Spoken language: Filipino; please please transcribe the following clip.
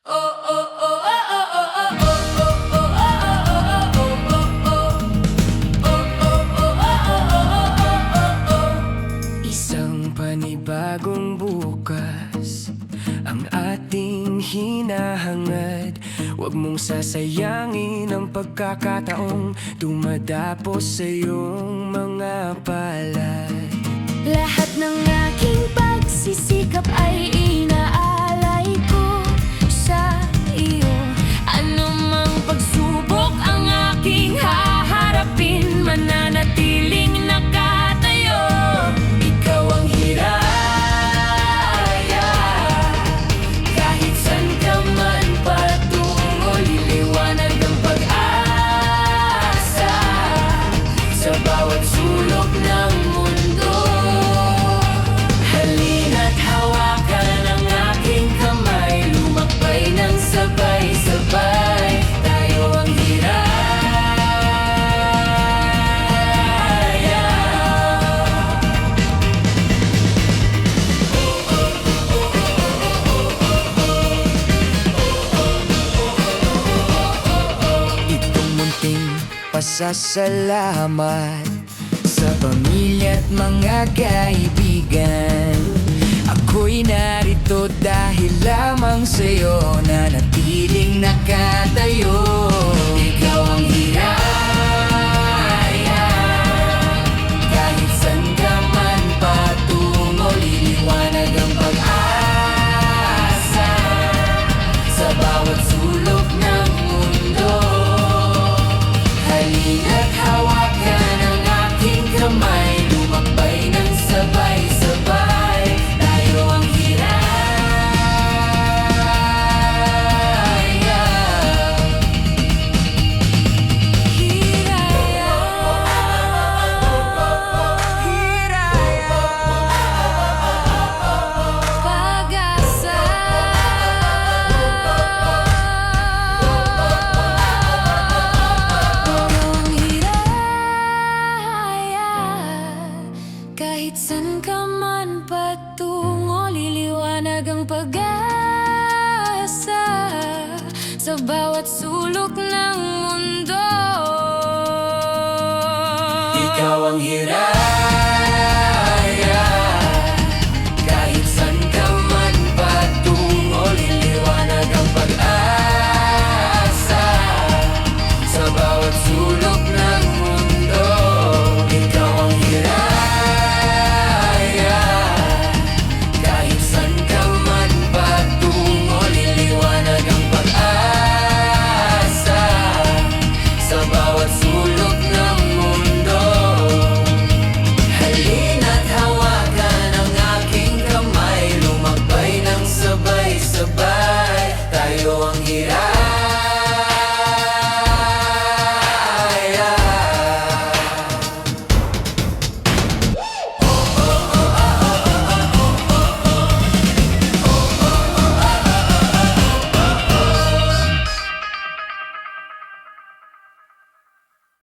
Isang panibagong bukas ang ating hinahangad. Huwag mong sasayangin ang pagkakataong dumadapos sa iyong mga palad. Lahat ng aking pagsisikap ay inaalay ko sa iyo. Anumang pagsubok ang aking haharapin, mananatiling nakatayo. Ikaw ang hiraya, kahit saan ka man patungo, liliwanag ang pag-asa sa bawat sulok ng mundo. Halina't hawakan ang aking kamay, lumakbay ng sabay-sabay. Tayo ang hiraya. Itong munting pasasalamat sa pamilya at mga kaibigan. Ako'y narito dahil lamang sa'yo, nanatiling nakatayo. Ikaw ang hiraya, kahit saan ka man patungo, liliwanag ang pag-asa sa bawat sulok ng mundo. Halina't hawakan ang aking kamay, lumakbay ng sabay-sabay. Tayo ang hiraya. Hiraya, pag-asa. Ang hiraya, kahit saan ka man patungo, liliwanag ang pag-asa sa bawat sulok ng mundo.